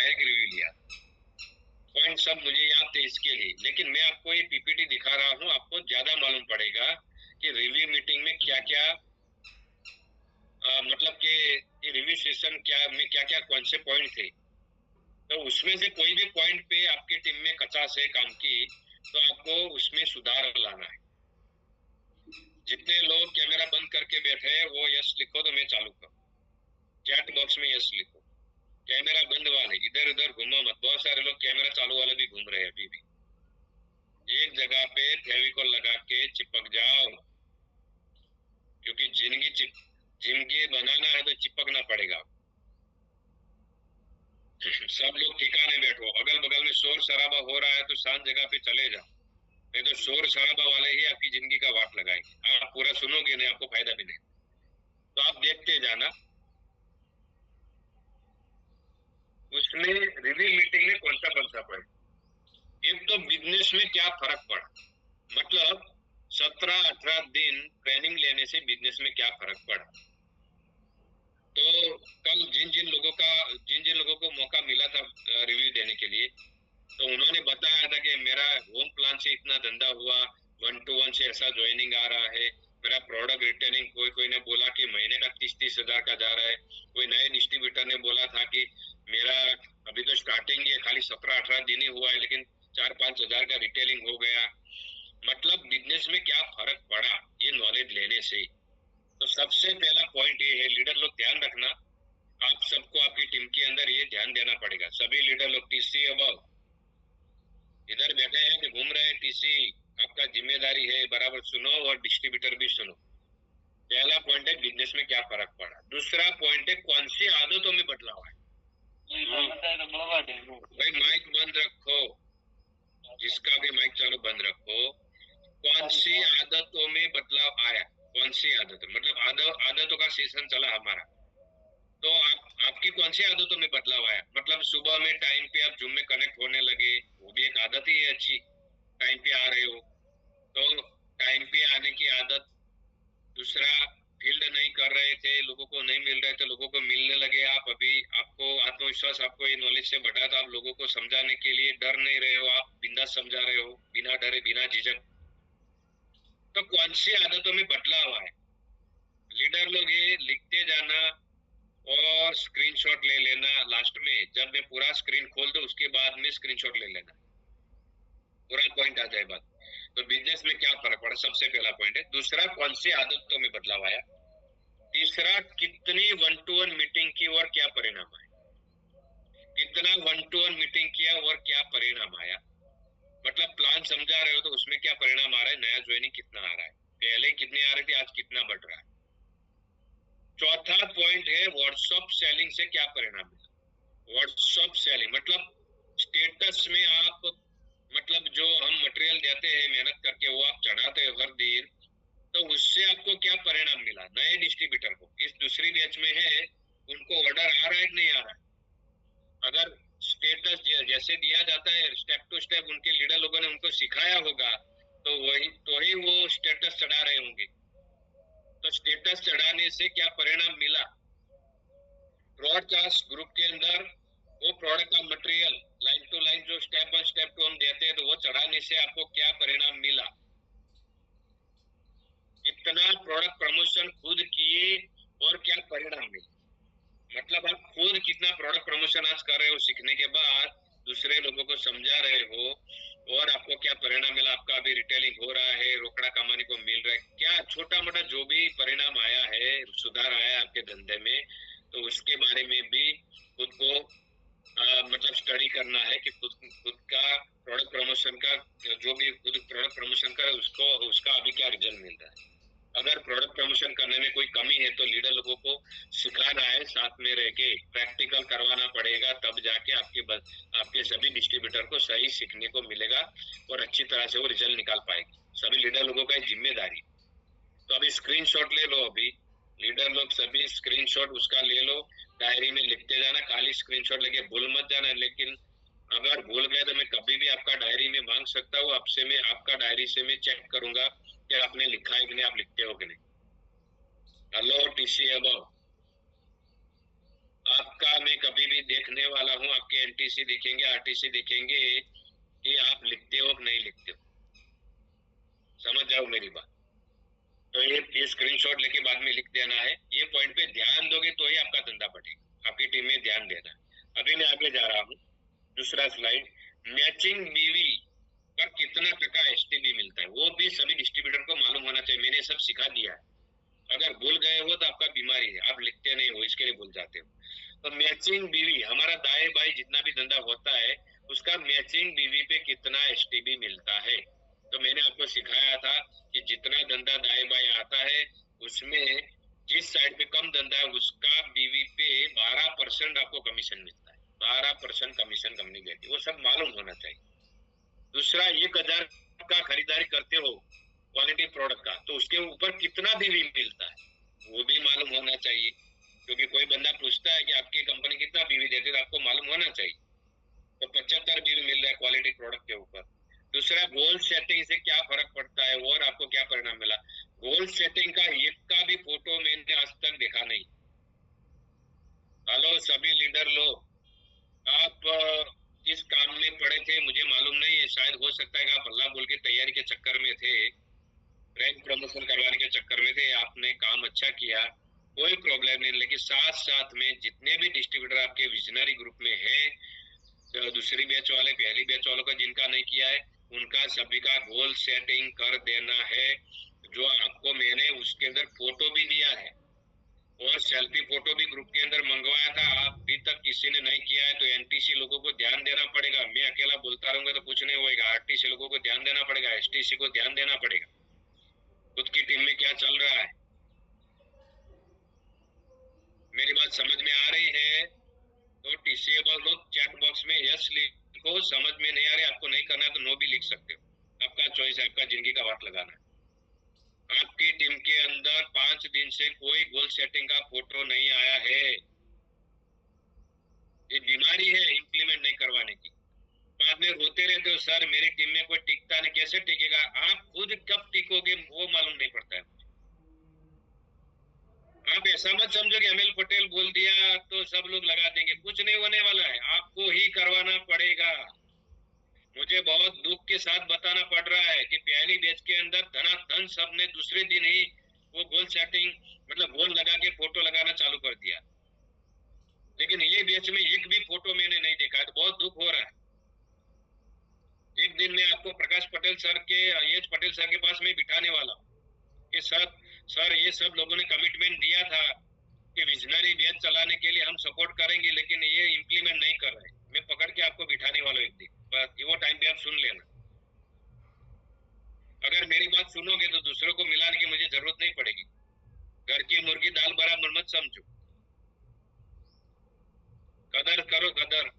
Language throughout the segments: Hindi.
डायरेक्ट रिव्यू लिया, पॉइंट सब मुझे याद थे इसके लिए। लेकिन मैं आपको ये पीपीटी दिखा रहा हूँ, आपको ज्यादा मालूम पड़ेगा कि रिव्यू मीटिंग में क्या क्या मतलब कि रिव्यू सेशन क्या में क्या क्या कौन से पॉइंट थे। तो उसमें से कोई भी पॉइंट पे आपके टीम में कचास है काम की, तो आपको उसमें सुधार लाना है। जितने लोग कैमरा बंद करके बैठे हैं वो यस लिखो, तो मैं चालू करूँ। चैट बॉक्स में यस लिखो। कैमरा बंद वाले इधर उधर घूमो मत। बहुत सारे लोग कैमरा चालू वाले भी घूम रहे हैं अभी भी। एक जगह पे फेविकोल लगा के चिपक जाओ, क्योंकि जिंदगी बनाना है तो चिपकना पड़ेगा। सब लोग ठिकाने बैठो। अगल बगल में शोर शराबा हो रहा है तो शांत जगह पे चले जाओ, नहीं तो शोर शराबा वाले ही आपकी जिंदगी का वाट लगाएंगे। आप पूरा सुनोगे नहीं, आपको फायदा भी नहीं। तो आप देखते जाना। उसमें रिव्यू मीटिंग में कौन सा पॉइंट, एक तो बिजनेस में क्या फर्क पड़ा, मतलब 17-18 दिन ट्रेनिंग लेने से बिजनेस में क्या फर्क पड़ा। तो कल जिन जिन लोगों को मौका मिला था रिव्यू देने के लिए, तो उन्होंने बताया था कि मेरा होम प्लान से इतना धंधा हुआ, 1-to-1 से ऐसा ज्वाइनिंग आ रहा है, मेरा प्रोडक्ट रिटेलिंग कोई ने बोला कि महीने का 30-30 हजार का जा रहा है, कोई नए डिस्ट्रीब्यूटर ने बोला था कि मेरा अभी तो स्टार्टिंग है, खाली 17-18 दिन ही हुआ है, लेकिन 4-5 हजार का रिटेलिंग हो गया। मतलब बिजनेस में क्या फर्क पड़ा ये नॉलेज लेने से। तो सबसे पहला पॉइंट ये है, लीडर लोग ध्यान रखना, आप सबको आपकी टीम के अंदर ये ध्यान देना पड़ेगा। सभी लीडर लोग टीसी अबव इधर बैठे हैं कि घूम रहे हैं, टीसी आपका जिम्मेदारी है, बराबर सुनो और डिस्ट्रीब्यूटर भी सुनो। पहला पॉइंट है बिजनेस में क्या फर्क पड़ा। दूसरा पॉइंट है कौन सी आदतों में बदलाव है। भाई माइक बंद रखो, जिसका भी माइक चालू बंद रखो। कौन सी आदतों में बदलाव आया, कौन सी आदत, मतलब आदतों का सेशन चला हमारा। तो आपकी कौन सी आदतों में बदलाव आया, मतलब सुबह में टाइम पे आप जूम में कनेक्ट होने लगे, वो भी एक आदत ही है अच्छी, टाइम पे आ रहे हो। तो टाइम पे आने की आदत। दूसरा, फील्ड नहीं कर रहे थे, लोगों को नहीं मिल रहे थे, लोगों को मिलने लगे आप। अभी आपको आत्मविश्वास, आपको ये नॉलेज से बढ़ा, तो आप लोगों को समझाने के लिए डर नहीं रहे हो, आप बिंदास समझा रहे हो, बिना डरे बिना झिझक। तो कौन सी आदतों में बदलाव आए, लीडर लोग ये लिखते जाना और स्क्रीनशॉट ले लेना। लास्ट में जब मैं पूरा स्क्रीन खोल दूं उसके बाद में स्क्रीनशॉट ले लेना, पूरा पॉइंट आ जाए बात। तो बिजनेस में क्या फर्क पड़ा, सबसे पहला पॉइंट है। दूसरा, कौन सी आदतों में बदलाव आया। तीसरा, कितनी 1-to-1 मीटिंग की और क्या परिणाम आया। कितना 1-to-1 मीटिंग किया और क्या परिणाम आया, मतलब प्लान समझा रहे हो तो उसमें क्या परिणाम आ रहा है, नया ज्वाइनिंग कितना आ रहा है, पहले कितने आ रहे थे आज कितना बढ़ रहा है। चौथा पॉइंट है व्हाट्सएप सेलिंग से क्या परिणाम है। व्हाट्सएप सेलिंग मतलब स्टेटस में आप, मतलब जो हम मटेरियल देते हैं मेहनत करके वो आप चढ़ाते हो हर दिन, तो उससे आपको क्या परिणाम मिला। नए डिस्ट्रीब्यूटर को इस दूसरी बैच में है, उनको ऑर्डर आ रहा है कि नहीं आ रहा है। अगर स्टेटस जैसे दिया जाता है स्टेप टू स्टेप, उनके लीडर लोगों ने उनको सिखाया होगा, तो ही वो स्टेटस चढ़ा रहे होंगे। तो स्टेटस चढ़ाने से क्या परिणाम मिला, ब्रॉडकास्ट ग्रुप के अंदर वो प्रोडक्ट का मटेरियल लाइन टू लाइन जो स्टेप बाय स्टेप को हम देते हैं, तो वो चढ़ाने से आपको क्या परिणाम मिला। कितना प्रोडक्ट प्रमोशन खुद किए और क्या परिणाम मिले, मतलब आप खुद कितना प्रोडक्ट प्रमोशन आज कर रहे हो, सीखने के बाद दूसरे लोगों को समझा रहे हो, और आपको क्या परिणाम मिला। आपका अभी रिटेलिंग हो रहा है, रोकड़ा कमाने को मिल रहा है, क्या छोटा मोटा जो भी परिणाम आया है, सुधार आया आपके धंधे में, तो उसके बारे में भी खुद को मतलब स्टडी करना है कि खुद का प्रोडक्ट प्रमोशन का, जो भी खुद प्रोडक्ट प्रमोशन का उसको उसका अभी क्या रिजल्ट मिल रहा है। अगर प्रोडक्ट प्रमोशन करने में कोई कमी है तो लीडर लोगों को सिखाना है, साथ में रह के प्रैक्टिकल करवाना पड़ेगा, तब जाके आपके सभी डिस्ट्रीब्यूटर को सही सीखने को मिलेगा और अच्छी तरह से वो रिजल्ट निकाल पाएगी। सभी लीडर लोगों का जिम्मेदारी। तो अभी स्क्रीनशॉट ले लो, अभी लीडर लोग सभी स्क्रीनशॉट उसका ले लो, डायरी में लिखते जाना। खाली स्क्रीनशॉट लेके भूल मत जाना, लेकिन अगर भूल गए तो मैं कभी भी आपका डायरी में मांग सकता हूँ, आपसे मैं आपका डायरी से मैं चेक करूंगा कि आपने लिखा है कि नहीं, आप लिखते हो कि नहीं। हेलो टीसी अबव, आपका मैं कभी भी देखने वाला हूँ, आपके एनटीसी दिखेंगे, आरटीसी दिखेंगे कि आप लिखते हो कि नहीं लिखते हो। समझ जाओ मेरी बात। तो ये स्क्रीनशॉट लेके बाद में लिख देना है। ये पॉइंट पे ध्यान दोगे तो ही आपका धंधा बढ़ेगा। आपकी टीम में ध्यान देना है। अभी मैं आगे जा रहा हूँ। दूसरा स्लाइड, मैचिंग बीवी पर कितना टका एसटीबी मिलता है वो भी सभी डिस्ट्रीब्यूटर को मालूम होना चाहिए। मैंने सब सिखा दिया है। अगर भूल गए हो तो आपका बीमारी है, आप लिखते नहीं हो, इसके लिए भूल जाते हो। तो मैचिंग बीवी, हमारा दाएं बाएं जितना भी धंधा होता है उसका मैचिंग बीवी पे कितना एसटीबी मिलता है। तो मैंने आपको सिखाया था कि जितना धंधा दाएं बाएं आता है उसमें जिस साइड पे कम धंधा है उसका बीवी पे 12% आपको कमीशन मिलता है। 12% कमीशन कंपनी देती है, वो सब मालूम होना चाहिए। दूसरा, 1,000 का खरीदारी करते हो क्वालिटी प्रोडक्ट का तो उसके ऊपर कितना बीवी मिलता है वो भी मालूम होना चाहिए। क्योंकि कोई बंदा पूछता है कि आपकी कंपनी कितना बीवी देती है तो आपको मालूम होना चाहिए। तो 75 बीवी मिल रहा है क्वालिटी प्रोडक्ट के ऊपर। दूसरा, गोल सेटिंग से क्या फर्क पड़ता है और आपको क्या परिणाम मिला। गोल सेटिंग का एक का भी फोटो मैंने आज तक देखा नहीं। हेलो सभी लीडर लोग, आप किस काम में पड़े थे मुझे मालूम नहीं है। शायद हो सकता है कि आप अल्लाह बोल के तैयारी के चक्कर में थे, रैंक प्रमोशन करवाने के चक्कर में थे। आपने काम अच्छा किया, कोई प्रॉब्लम नहीं। लेकिन साथ साथ में जितने भी डिस्ट्रीब्यूटर आपके विजनरी ग्रुप में है, दूसरी बैच वाले, पहली बैच वालों का जिनका नहीं किया है उनका सभी का गोल सेटिंग कर देना है। जो आपको मैंने उसके अंदर फोटो भी दिया है और सेल्फी फोटो भी ग्रुप के अंदर मंगवाया था। आप अभी तक किसी ने नहीं किया है तो एनटीसी लोगों को ध्यान देना पड़ेगा। मैं अकेला बोलता रहूंगा तो कुछ नहीं होगा। आरटीसी लोगों को ध्यान देना पड़ेगा, एसटीसी को ध्यान देना पड़ेगा। खुद की टीम में क्या चल रहा है, मेरी बात समझ में आ रही है? तो टीसीएबल लोग चैट बॉक्स में यस लिखो। समझ में नहीं आ रही, आपको नहीं करना है तो नो भी लिख सकते हो। आपका चॉइस है, आपका जिंदगी का वाट लगाना है। आपकी टीम के अंदर 5 दिन से कोई गोल सेटिंग का फोटो नहीं आया है। ये बीमारी है इम्प्लीमेंट नहीं करवाने की। बाद में रोते रहते हो, सर मेरी टीम में कोई टिकता नहीं। कैसे टिकेगा? आप खुद कब टिकोगे वो मालूम नहीं पड़ता है। आप ऐसा मत समझो कि अनिल पटेल बोल दिया तो सब लोग लगा देंगे। कुछ नहीं होने वाला है, आपको ही करवाना पड़ेगा। मुझे बहुत दुख के साथ बताना पड़ रहा है कि पहली बैच के अंदर धनाधन सबने दूसरे दिन ही वो गोल सेटिंग मतलब गोल लगा के फोटो लगाना चालू कर दिया। लेकिन ये बैच में एक भी फोटो मैंने नहीं देखा है, तो बहुत दुख हो रहा है। एक दिन मैं आपको प्रकाश पटेल सर के, एच पटेल सर के पास में बिठाने वाला हूँ कि सर ये सब लोगों ने कमिटमेंट दिया था कि विजनरी बैच चलाने के लिए हम सपोर्ट करेंगे, लेकिन ये इम्प्लीमेंट नहीं कर रहे। मैं पकड़ के आपको बिठाने वाला हूँ एक दिन, बस वो टाइम पे आप सुन लेना। अगर मेरी बात सुनोगे तो दूसरों को मिलाने की मुझे जरूरत नहीं पड़ेगी। घर की मुर्गी दाल बराबर मत समझो। कदर करो, कदर।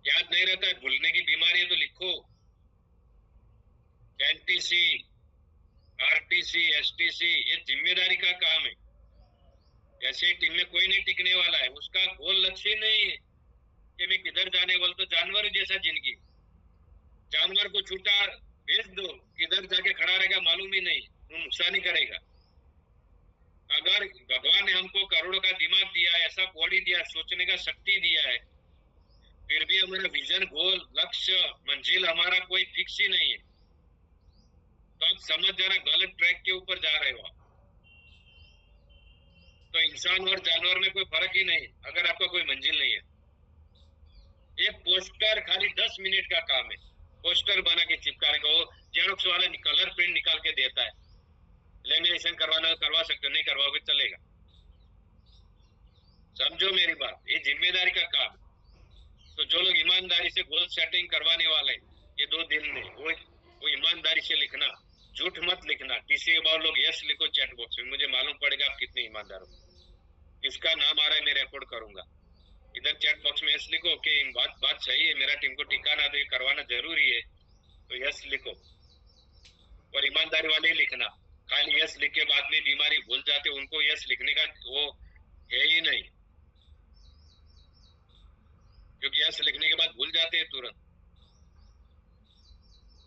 याद नहीं रहता है, भूलने की बीमारी है तो लिखो। एनटीसी, आरटीसी, एसटीसी, ये जिम्मेदारी का काम है। ऐसे टीम में कोई नहीं टिकने वाला है। उसका गोल लक्ष्य ही नहीं है कि मैं किधर जाने वाला। तो जानवर जैसा जिंदगी, जानवर को छूटा भेज दो, किधर जाके खड़ा रहेगा मालूम ही नहीं, वो नुकसान ही करेगा। अगर भगवान ने हमको करोड़ों का दिमाग दिया है, ऐसा बॉडी दिया, सोचने का शक्ति दिया है, फिर भी हमारा विजन, गोल, लक्ष्य, मंजिल हमारा कोई फिक्स ही नहीं है, तो आप समझ जाना गलत ट्रैक के ऊपर जा रहे हो। तो इंसान और जानवर में कोई फर्क ही नहीं अगर आपका कोई मंजिल नहीं है। एक पोस्टर खाली 10 मिनट का काम है, पोस्टर बना के चिपकाने का। वो जेरोक्स वाला कलर प्रिंट निकाल के देता है। लेमिनेशन करवाना करवा सकते हो, नहीं करवाओगे चलेगा। समझो मेरी बात, ये जिम्मेदारी का काम है। तो जो लोग ईमानदारी से गोल सेटिंग करवाने वाले ये 2 दिन में, वो ईमानदारी से लिखना, झूठ मत लिखना। किसी बार लोग यस लिखो चैट बॉक्स में, मुझे मालूम पड़ेगा आप कितने ईमानदार हो। किसका नाम आ रहा है मैं रिकॉर्ड करूंगा। इधर चैट बॉक्स में यस लिखो कि बात बात सही है, मेरा टीम को टिकाना तो ये करवाना जरूरी है, तो यस लिखो। और ईमानदारी वाले ही लिखना। खाली यस लिख के बाद में बीमारी भूल जाते, उनको यस लिखने का वो है ही नहीं, क्योंकि यस लिखने के बाद भूल जाते हैं तुरंत।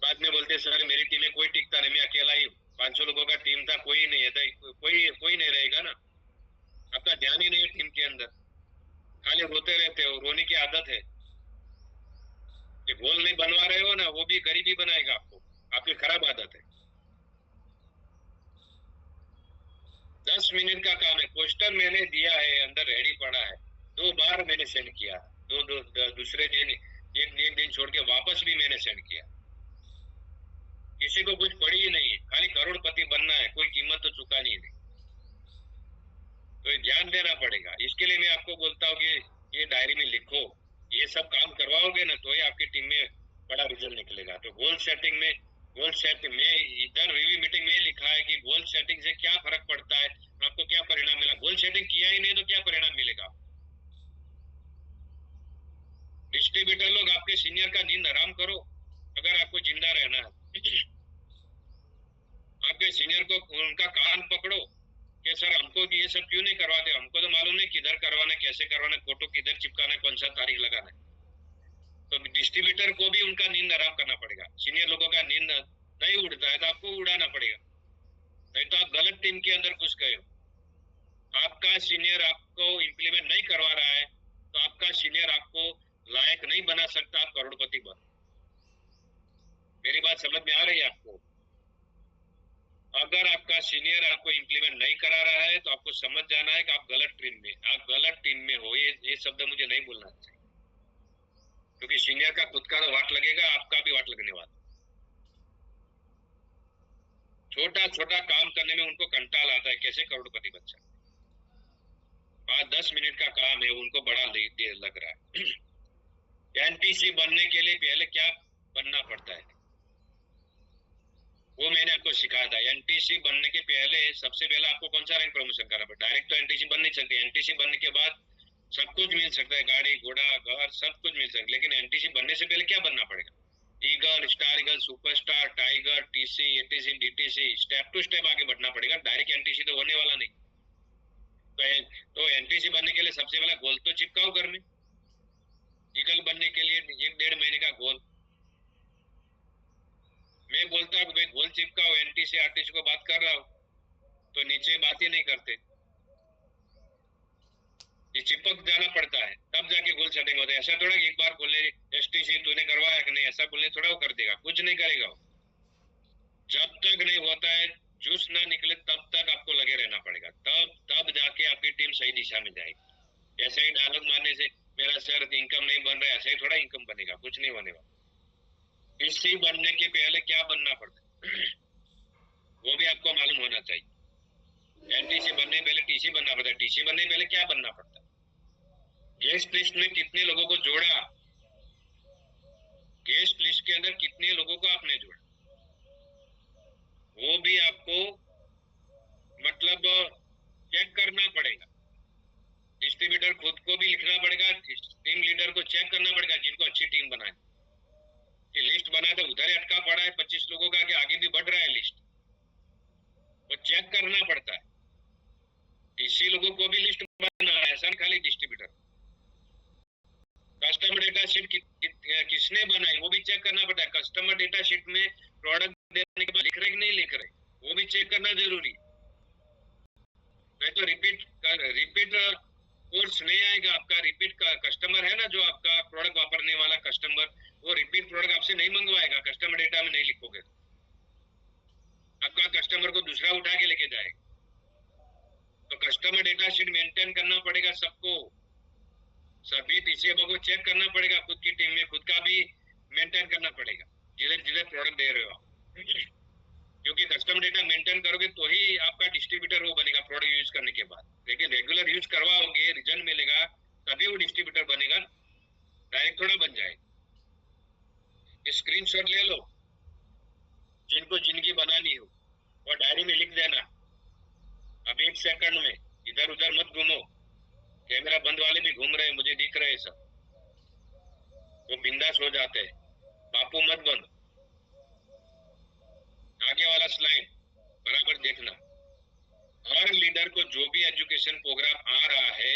बाद में बोलते सर मेरी टीम में कोई टिकता नहीं, मैं अकेला ही हूँ। 500 लोगों का टीम था, कोई नहीं है, कोई कोई नहीं रहेगा ना। आपका ध्यान ही नहीं है टीम के अंदर, खाली रोते रहते हो, रोने की आदत है। ये गोल नहीं बनवा रहे हो ना, वो भी गरीबी बनाएगा आपको, आपकी खराब आदत है। 10 मिनट का काम है, पोस्टर मैंने दिया है, अंदर रेडी पड़ा है, 2 बार मैंने सेंड किया, दूसरे दिन, एक दिन छोड़ के वापस भी मैंने सेंड किया। किसी को कुछ पड़ी ही नहीं है, खाली करोड़पति बनना है, कोई कीमत तो चुकानी नहीं। तो ये ध्यान देना पड़ेगा। इसके लिए मैं आपको बोलता हूँ कि ये डायरी में लिखो, ये सब काम करवाओगे ना तो ही आपकी टीम में बड़ा रिजल्ट निकलेगा। तो गोल सेटिंग में, गोल सेट में इधर रिव्यू मीटिंग में लिखा है कि गोल सेटिंग से क्या फर्क पड़ता है, आपको क्या परिणाम मिला। गोल सेटिंग किया ही नहीं तो क्या परिणाम मिलेगा। डिस्ट्रीब्यूटर लोग, आपके सीनियर का नींद आराम करो अगर आपको जिंदा रहना है। आपके सीनियर को उनका कान पकड़ो कि सर हमको ये सब क्यों नहीं करवाते, हमको तो मालूम नहीं किधर करवाना, कैसे करवाना, फोटो किधर चिपकाना, कौन सा तारीख लगाना है। तो डिस्ट्रीब्यूटर को भी उनका नींद आराम करना पड़ेगा। सीनियर लोगों का नींद नहीं उड़ता है तो आपको उड़ाना पड़ेगा, नहीं तो आप गलत टीम के अंदर घुस गए हो। आपका सीनियर आपको इम्प्लीमेंट नहीं करवा रहा है तो आपका सीनियर आपको लायक नहीं बना सकता, आप करोड़पति बनो। मेरी बात समझ में आ रही है आपको? अगर आपका सीनियर आपको इम्प्लीमेंट नहीं करा रहा है तो आपको समझ जाना है कि आप गलत टीम में, आप गलत टीम में हो। ये शब्द मुझे नहीं बोलना चाहिए, क्योंकि सीनियर का खुद का तो वाट लगेगा, आपका भी वाट लगने वाला। छोटा छोटा काम करने में उनको कंटाल आता है, कैसे करोड़पति बन सकते। 5-10 मिनट का काम है, उनको बड़ा देर लग रहा है। एनटीसी बनने के लिए पहले क्या बनना पड़ता है वो मैंने आपको सिखाया था। एनटीसी बनने के पहले सबसे पहले आपको कौन सा रैंक प्रमोशन करना पड़ता है। डायरेक्ट तो एनटीसी बन नहीं सकते। एनटीसी बनने के बाद सब कुछ मिल सकता है, गाड़ी घोड़ा घर सब कुछ मिल सकता है, लेकिन एनटीसी बनने से पहले क्या बनना पड़ेगा। Eagle, star eagle, superstar, tiger, TC, ATC, DTC, step to step आगे बढ़ना पड़ेगा। डायरेक्ट एनटीसी तो होने वाला नहीं। तो एनटीसी बनने के लिए सबसे पहले गोल तो चिपकाओ घर में। ईगल बनने के लिए 1-1.5 महीने का गोल। मैं बोलता हूँ भाई गोल चिपकाओ, एनटीसी आरटीसी को बात कर रहा हूँ तो नीचे बात ही नहीं करते। ये चिपक जाना पड़ता है तब जाके गोल सेटिंग होता है। ऐसा थोड़ा एक बार बोलने एसटीसी तूने करवाया कि नहीं, ऐसा बोलने थोड़ा वो कर देगा, कुछ नहीं करेगा वो। जब तक नहीं होता है, जूस ना निकले तब तक आपको लगे रहना पड़ेगा, तब तब जाके आपकी टीम सही दिशा में जाएगी। ऐसे ही डायलॉग मारने से मेरा सर इनकम नहीं बन रहा है, ऐसे ही थोड़ा इनकम बनेगा, कुछ नहीं बनेगा। टीसी बनने के पहले क्या बनना पड़ता है वो भी आपको मालूम होना चाहिए। एनटीसी बनने पहले टीसी बनना पड़ता है, टीसी बनने पहले क्या बनना पड़ता है। गेस्ट लिस्ट में कितने लोगों को जोड़ा, गेस्ट लिस्ट के अंदर कितने लोगों को आपने जोड़ा, वो भी आपको मतलब चेक करना पड़ेगा। डिस्ट्रीब्यूटर खुद को भी लिखना पड़ेगा, टीम लीडर को चेक करना पड़ेगा जिनको अच्छी टीम बनानी। कि लिस्ट बना तो उधर ही अटका पड़ा है 25 लोगों का, कि आगे भी बढ़ रहा है लिस्ट, वो चेक करना पड़ता है। इसी लोगों को भी लिस्ट बनाना है, ऐसा नहीं खाली डिस्ट्रीब्यूटर। कस्टमर डेटा शीट किसने बनाई वो भी चेक करना पड़ता है। कस्टमर डेटा शीट में प्रोडक्ट देने के बाद लिख रहे कि नहीं लिख रहे, वो भी चेक करना जरूरी है। नहीं तो रिपीट कोर्स नहीं आएगा आपका। रिपीट का कस्टमर है ना, जो आपका प्रोडक्ट वापरने वाला कस्टमर, वो रिपीट प्रोडक्ट आपसे नहीं मंगवाएगा। कस्टमर डेटा में नहीं लिखोगे आपका कस्टमर को दूसरा उठा के लेके जाएगा। तो कस्टमर डेटा शीट मेंटेन करना पड़ेगा सबको, सभी टीसीएबो को चेक करना पड़ेगा, खुद की टीम में खुद का भी मेंटेन करना पड़ेगा जिधर जिधर प्रोडक्ट दे रहे हो। क्योंकि कस्टमर डेटा मेंटेन करोगे तो ही आपका डिस्ट्रीब्यूटर वो बनेगा प्रोडक्ट यूज करने के बाद। लेकिन रेगुलर यूज करवाओगे, रिजल्ट मिलेगा, तभी वो डिस्ट्रीब्यूटर बनेगा, डायरेक्ट थोड़ा बन जाएगा। स्क्रीनशॉट ले लो, जिनको जिंदगी बनानी हो और डायरी में लिख देना। अब 1 सेकंड में इधर उधर मत घूमो, कैमरा बंद वाले भी घूम रहे हैं, मुझे दिख रहे हैं सब, वो बिंदास हो जाते हैं। बापू मत बनो। आगे वाला स्लाइड बराबर देखना। हर लीडर को जो भी एजुकेशन प्रोग्राम आ रहा है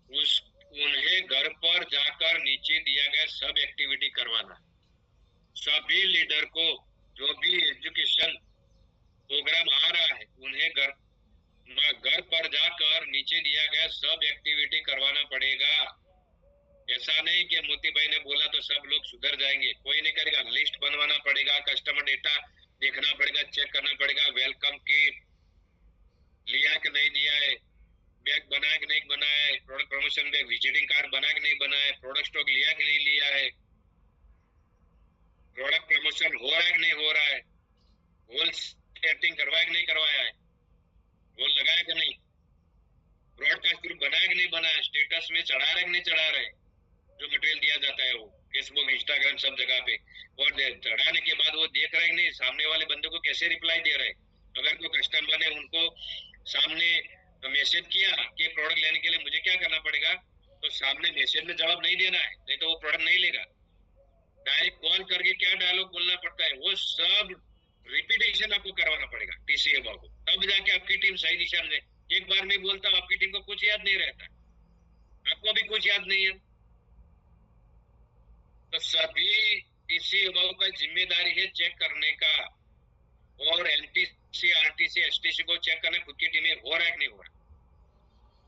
उस उन्हें घर पर जाकर नीचे दिया गया सब एक्टिविटी करवाना। सभी लीडर को जो भी एजुकेशन प्रोग्राम आ रहा है उन्हें घर घर पर जाकर नीचे दिया गया सब एक्टिविटी करवाना पड़ेगा। ऐसा नहीं कि मोती भाई ने बोला तो सब लोग सुधर जाएंगे, कोई नहीं करेगा। लिस्ट बनवाना पड़ेगा, कस्टमर डेटा देखना पड़ेगा, चेक करना पड़ेगा, वेलकम किट लिया कि नहीं दिया है, बैग बना कि नहीं बनाया है, product promotion bag visiting card बना कि नहीं बनाया है, प्रोडक्ट स्टॉक लिया कि नहीं लिया है, प्रोडक्ट प्रमोशन हो रहा है कि नहीं हो रहा है, होल सेटिंग करवाया कि नहीं करवाया है, होल लगाया कि नहीं, ब्रॉडकास्ट ग्रुप बनाया कि नहीं बनाया, स्टेटस में चढ़ा रहे कि नहीं चढ़ा रहे, जो मटेरियल दिया जाता है वो फेसबुक इंस्टाग्राम सब जगह पे, और चढ़ाने के बाद वो देख रहे हैं नहीं सामने वाले बंदे को कैसे रिप्लाई दे रहे हैं। अगर कोई कस्टमर ने उनको सामने मैसेज किया कि प्रोडक्ट लेने के लिए मुझे क्या करना पड़ेगा, तो सामने मैसेज में जवाब नहीं देना है, नहीं तो वो प्रोडक्ट नहीं लेगा। डायरेक्ट कॉल करके क्या डायलॉग बोलना पड़ता है वो सब रिपीटेशन आपको करवाना पड़ेगा टीसीए को, तब जाके आपकी टीम सही दिशा में। एक बार मैं बोलता हूँ आपकी टीम को कुछ याद नहीं रहता, आपको भी कुछ याद नहीं है, तो सभी टीसीए का जिम्मेदारी है चेक करने का, और एनटीसी आरटीसी एसटीसी को चेक करना खुद की टीम में हो रहा है कि नहीं हो रहा।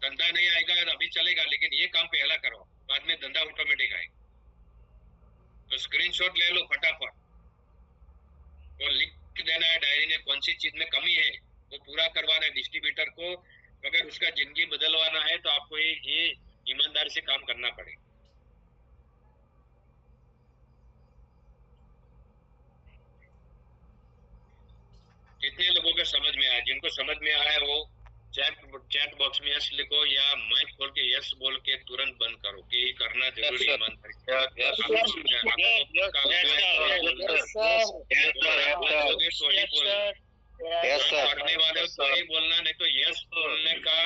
धंधा नहीं आएगा तो अभी चलेगा, लेकिन ये काम पहला करो, बाद में धंधा ऑटोमेटिक आएगा। तो स्क्रीनशॉट ले लो फटाफट और लिख देना है डायरी में कौन सी चीज में कमी है, वो पूरा करवाना है डिस्ट्रीब्यूटर को। अगर उसका जिंदगी बदलवाना है तो आपको ये ईमानदारी से काम करना पड़ेगा। कितने लोगों को समझ में आया? जिनको समझ में आया वो चैट बॉक्स में यस लिखो, या माइक खोल के यस बोल के तुरंत बंद करो कि ये करना जरूरी है। करने वाले तो ही बोलना, नहीं तो यस बोलने का,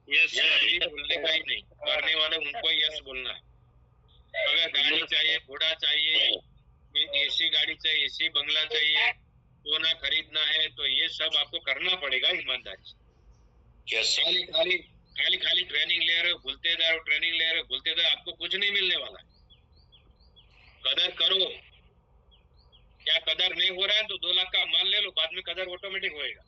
यस बोलने का ही नहीं, करने वाले उनको यस बोलना है। अगर गाड़ी चाहिए, घोड़ा चाहिए, एसी गाड़ी चाहिए, एसी बंगला चाहिए, सोना खरीदना है, तो ये सब आपको करना पड़ेगा ईमानदारी से। खाली खाली खाली खाली ट्रेनिंग ले रहे हो, भूलते जा रहे हो, ट्रेनिंग ले रहे हो, भूलते जा, आपको कुछ नहीं मिलने वाला। कदर करो। क्या कदर नहीं हो रहा है तो 2 लाख का माल ले लो, बाद में कदर ऑटोमेटिक होएगा।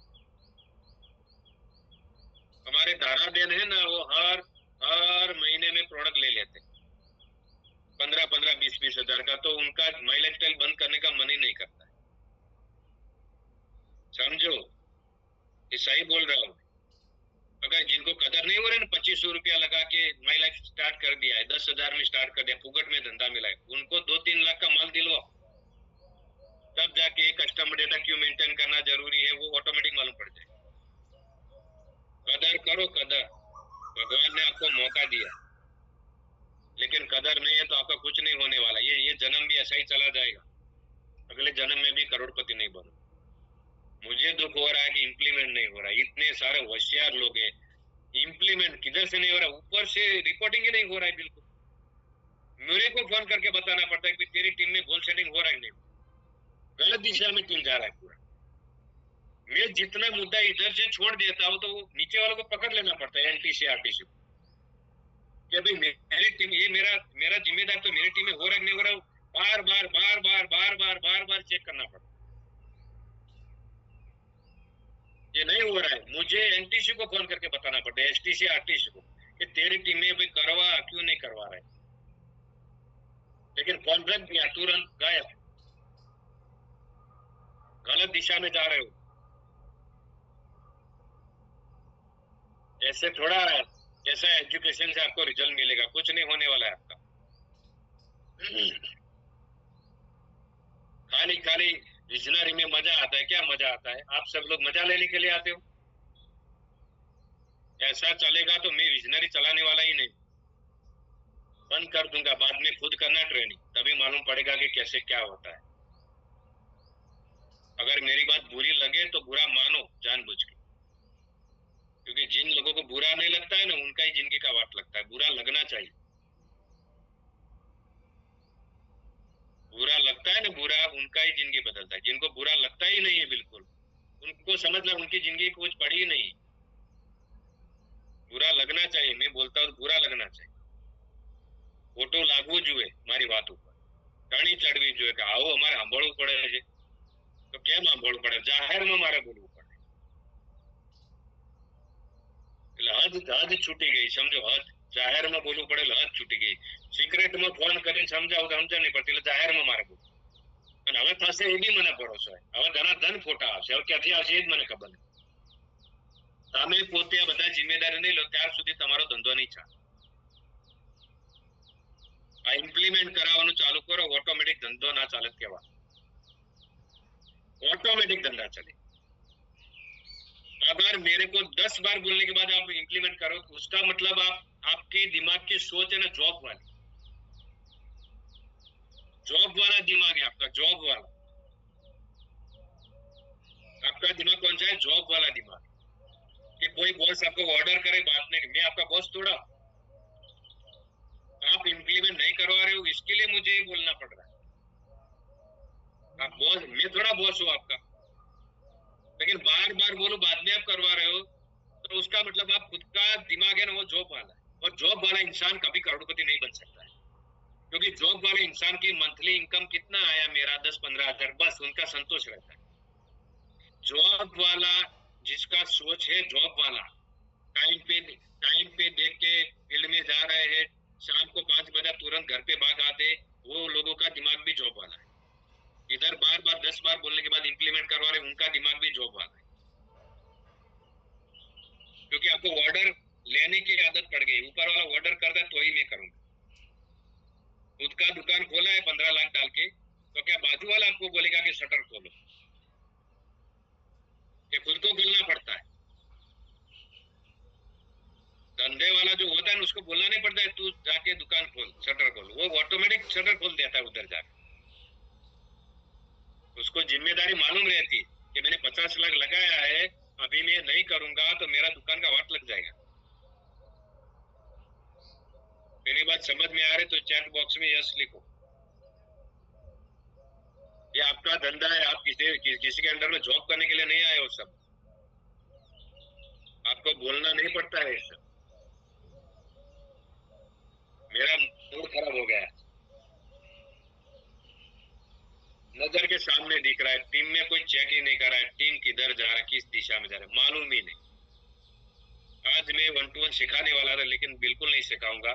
हमारे धारा देन है ना, वो हर महीने में प्रोडक्ट ले लेते 15-15, 20-20 हजार का, तो उनका माइलेज स्टाइल बंद करने का मन ही नहीं करता। समझो, ये सही बोल रहा हूँ। अगर जिनको कदर नहीं हो रहा है ना, 2500 रुपया लगा के माई लाइफ स्टार्ट कर दिया है, 10,000 में स्टार्ट कर दिया, फुगट में धंधा मिला है, उनको 2-3 लाख का माल दिलवाओ, तब जाके कस्टमर डेटा क्यों मेंटेन करना जरूरी है वो ऑटोमेटिक मालूम पड़ जाए। कदर करो, कदर। भगवान ने आपको मौका दिया, लेकिन कदर नहीं है तो आपका कुछ नहीं होने वाला। ये जन्म भी ऐसा ही चला जाएगा, अगले जन्म में भी करोड़पति नहीं बनो। मुझे दुख हो रहा है कि इम्प्लीमेंट नहीं हो रहा है। इतने सारे होशियार लोग हैं, इम्प्लीमेंट किधर से नहीं हो रहा, ऊपर से रिपोर्टिंग ही नहीं हो रहा है बिल्कुल। मेरे को फोन करके बताना पड़ता है कि तेरी टीम में गोल सेटिंग हो रहा है नहीं, गलत दिशा में टीम जा रहा है पूरा। मैं जितना मुद्दा इधर से छोड़ देता हूँ तो नीचे वालों को पकड़ लेना पड़ता है, एनटीसी आरटीसी को, कि भाई मेरी टीम, ये मेरा जिम्मेदार, तो मेरी टीम में हो रहा है नहीं हो रहा, बार बार बार बार बार बार बार बार चेक करना पड़ता है। ये नहीं हो रहा है, मुझे एनटीसी को फोन करके बताना पड़ता है, एसटीसी आरटीसी को, कि तेरी टीम में भाई करवा क्यों नहीं करवा रहे। लेकिन फोन रख दिया, तुरंत गायब, गलत दिशा में जा रहे हो। ऐसे थोड़ा ऐसा एजुकेशन से आपको रिजल्ट मिलेगा, कुछ नहीं होने वाला है आपका। खाली खाली विजनरी में मजा आता है, क्या मजा आता है? आप सब लोग मजा लेने के लिए आते हो। ऐसा चलेगा तो मैं विजनरी चलाने वाला ही नहीं, बंद कर दूंगा। बाद में खुद करना ट्रेनिंग, तभी मालूम पड़ेगा कि कैसे क्या होता है। अगर मेरी बात बुरी लगे तो बुरा मानो जानबूझ के, क्योंकि जिन लोगों को बुरा नहीं लगता है ना, उनका ही जिंदगी का वाट लगता है। बुरा लगना चाहिए, बुरा लगता है ना, बुरा उनका ही जिंदगी बदलता है। जिनको बुरा लगता ही नहीं है बिल्कुल, उनको समझ लो उनकी जिंदगी कुछ पड़ी ही नहीं। बुरा लगना चाहिए, मैं बोलता हूँ बुरा लगना चाहिए। फोटो लागू जुए मारी बात ऊपर, घणी चढ़वी जुए कि आओ हमारे सांभळવું પડે છે, तो केम सांभळવું પડે? जाहिर में मारे बोलવું પડે। हद हद छूटी गई, समझो हद जाहिर में बोलવું પડે એટલે હદ છૂટી ગઈ. સિક્રેટ માં ફોન કરીને સમજાવું તો સમજ નહીં પડતી એટલે જાહેર માં મારે બોલવું. અને હવે થશે એ બી મને ભરોસો છે. હવે ધનાધન ફોટા આવશે, હવે ક્યાંથી આવશે એ જ મને ખબર નથી. તમે પોતે આ બધા જિમ્મેદારી નહીં લો ત્યાર સુધી તમારો ધંધો નહીં ચાલે. આ ઇમ્પ્લિમેન્ટ કરાવવાનું ચાલુ કરો, ઓટોમેટિક ધંધો ના ચાલે કેવા, ऑटोमेटिक धंधा चले. अगर मेरे को 10 बार बोलने के बाद आप इंप्लीमेंट करो तो उसका मतलब आप आपके दिमाग की सोच है ना जॉब वाला दिमाग है आपका, जॉब वाला. आपका दिमाग कौन सा है? जॉब वाला दिमाग. कि कोई बॉस आपको ऑर्डर करे बात नहीं, मैं आपका बॉस थोड़ा, आप इंप्लीमेंट नहीं करवा रहे हो इसके लिए मुझे ये बोलना पड़ रहा है. आप बॉस, मैं थोड़ा बॉस हूँ आपका. लेकिन बार बार बोलो बाद में आप करवा रहे हो तो उसका मतलब आप खुद का दिमाग है ना वो जॉब वाला है. और जॉब वाला इंसान कभी करोड़पति नहीं बन सकता है. क्योंकि जॉब वाले इंसान की मंथली इनकम कितना आया मेरा 10-15 हजार, बस उनका संतोष रहता है. जॉब वाला जिसका सोच है जॉब वाला, टाइम पे देख के फील्ड में जा रहे हैं, शाम को 5 बजे तुरंत घर पे भाग आते, वो लोगों का दिमाग भी जॉब वाला है. इधर बार बार 10 बार बोलने के बाद इंप्लीमेंट करवा रहे, उनका दिमाग भी जॉब वाला है. क्योंकि आपको ऑर्डर लेने की आदत पड़ गई, ऊपर वाला ऑर्डर करता है तो ही मैं करूंगा. खुद का दुकान खोला है 15 लाख डाल के, तो क्या बाजू वाला आपको बोलेगा कि शटर खोलो? ये खुद को बोलना पड़ता है. धंधे वाला जो होता है उसको बोलना नहीं पड़ता है तू जाके दुकान खोल, शटर खोल, वो ऑटोमेटिक शटर खोल देता है उधर जाके. उसको जिम्मेदारी मालूम रहती है कि मैंने 50 लाख लगाया है, अभी मैं नहीं करूंगा तो मेरा दुकान का वाट लग जाएगा. मेरी बात समझ में आ रही तो चैट बॉक्स में यस लिखो. ये आपका धंधा है, आप किसी के अंडर में जॉब करने के लिए नहीं आए हो. सब आपको बोलना नहीं पड़ता है. सब मेरा मूड खराब हो गया है. नजर के सामने दिख रहा है, टीम में कोई चेक ही नहीं कर रहा है, टीम किधर जा रहा है, किस दिशा में जा रहा है, मालूम ही नहीं. आज मैं 1-to-1 सिखाने वाला था लेकिन बिल्कुल नहीं सिखाऊंगा.